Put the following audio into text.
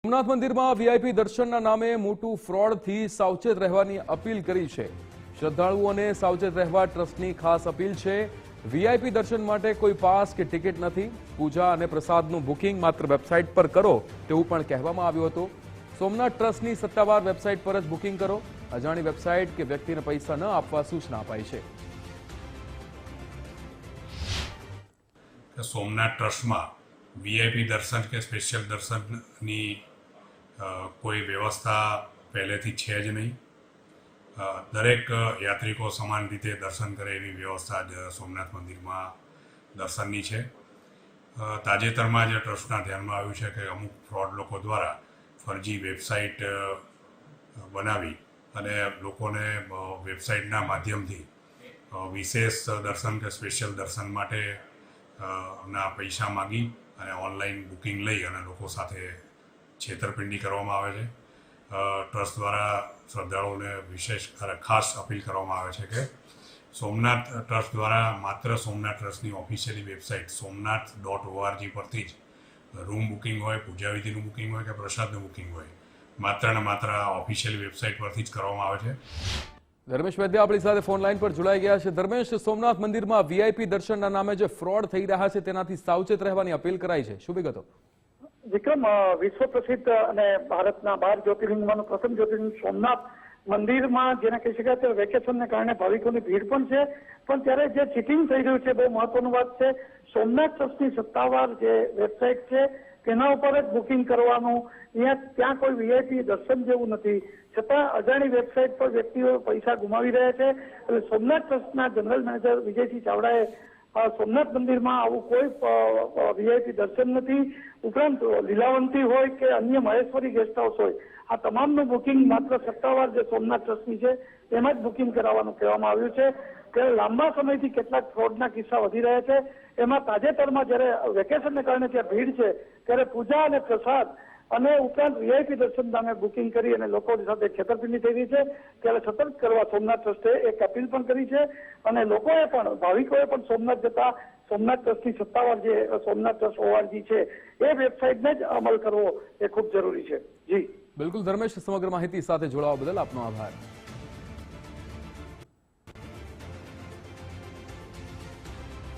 સોમનાથ મંદિરમાં વીઆઈપી દર્શનના નામે મોટું ફ્રોડથી સાવચેત રહેવાની અપીલ કરી છે। શ્રદ્ધાળુઓને સાવચેત રહેવા ટ્રસ્ટની ખાસ અપીલ છે। વીઆઈપી દર્શન માટે કોઈ પાસ કે ટિકિટ નથી। પૂજા અને પ્રસાદનું બુકિંગ માત્ર વેબસાઇટ પર કરો તેવું પણ કહેવામાં આવ્યું હતું। સોમનાથ ટ્રસ્ટની સત્તાવાર વેબસાઇટ પર જ બુકિંગ કરો। અજાણી વેબસાઇટ કે વ્યક્તિને પૈસા ન આપવા સૂચના અપાઈ છે। સોમનાથ ટ્રસ્ટમાં વીઆઈપી દર્શન કે સ્પેશિયલ દર્શનની કોઈ વ્યવસ્થા પહેલેથી છે જ નહીં। દરેક યાત્રિકો સમાન રીતે દર્શન કરે એવી વ્યવસ્થા જ સોમનાથ મંદિરમાં દર્શનની છે। તાજેતરમાં જ ટ્રસ્ટના ધ્યાનમાં આવ્યું છે કે અમુક ફ્રોડ લોકો દ્વારા ફરજી વેબસાઇટ બનાવી અને લોકોને વેબસાઇટના માધ્યમથી વિશેષ દર્શન કે સ્પેશિયલ દર્શન માટે ના પૈસા માગી અને ઓનલાઈન બુકિંગ લઈ અને લોકો સાથે છેતરપિંડી કરવામાં આવે છે। ટ્રસ્ટ દ્વારા શ્રદ્ધાળુઓને વિશેષ ખાસ અપીલ કરવામાં આવે છે કે સોમનાથ ટ્રસ્ટ દ્વારા માત્ર સોમનાથ ટ્રસ્ટની ઓફિશિયલી વેબસાઇટ somnath.org પરથી જ રૂમ બુકિંગ હોય, પૂજા વિધિનું બુકિંગ હોય કે પ્રસાદનું બુકિંગ હોય માત્ર ને માત્ર ઓફિશિયલી વેબસાઇટ પરથી જ કરવામાં આવે છે। ધર્મેશ વૈદ્ય આપણી સાથે ફોન લાઈન પર જોડાઈ ગયા છે। ધર્મેશ, સોમનાથ મંદિરમાં વીઆઈપી દર્શનના નામે જે ફ્રોડ થઈ રહ્યા છે તેનાથી સાવચેત રહેવાની અપીલ કરાઈ છે, શું વિગતો? વિક્રમ, વિશ્વ પ્રસિદ્ધ અને ભારતના 12 જ્યોતિર્લિંગમાંનું પ્રથમ જ્યોતિર્લિંગ સોમનાથ મંદિરમાં જેને કહી શકાય તે વેકેશનને કારણે ભાવિકોની ભીડ પણ છે, પણ ત્યારે જે ચીટિંગ થઈ રહ્યું છે બહુ મહત્વનું વાત છે। સોમનાથ ટ્રસ્ટની સત્તાવાર જે વેબસાઇટ છે તેના ઉપર જ બુકિંગ કરવાનું, ત્યાં કોઈ વીઆઈપી દર્શન જેવું નથી, છતાં અજાણી વેબસાઇટ પર વ્યક્તિઓ પૈસા ગુમાવી રહ્યા છે। એટલે સોમનાથ ટ્રસ્ટના જનરલ મેનેજર વિજયસિંહ ચાવડાએ સોમનાથ મંદિરમાં આવું કોઈ વીઆઈપી દર્શન નથી, ઉપરાંત લીલાવંતી હોય કે અન્ય મહેશ્વરી ગેસ્ટ હાઉસ હોય, આ તમામનું બુકિંગ માત્ર સત્તાવાર જે સોમનાથ ટ્રસ્ટની છે એમાં જ બુકિંગ કરાવવાનું કહેવામાં આવ્યું છે। ત્યારે લાંબા સમયથી કેટલાક ફ્રોડના કિસ્સા વધી રહ્યા છે। એમાં તાજેતરમાં જ્યારે વેકેશનને કારણે ત્યાં ભીડ છે ત્યારે પૂજા અને પ્રસાદ અને ઉપરાંત વીઆઈપી દર્શન નામે બુકિંગ કરી અને લોકો સાથે છેતરપિંડી થઈ રહી છે। ત્યારે સતર્ક કરવા સોમનાથ ટ્રસ્ટે એક અપીલ પણ કરી છે અને લોકોએ પણ, ભાવિકોએ પણ સોમનાથ જતા સોમનાથ ટ્રસ્ટની સત્તાવાર જે સોમનાથ ટ્રસ્ટ ORG છે એ વેબસાઇટને જ અમલ કરવો એ ખૂબ જરૂરી છે। જી બિલકુલ ધર્મેશ, સમગ્ર માહિતી સાથે જોડાવા બદલ આપનો આભાર।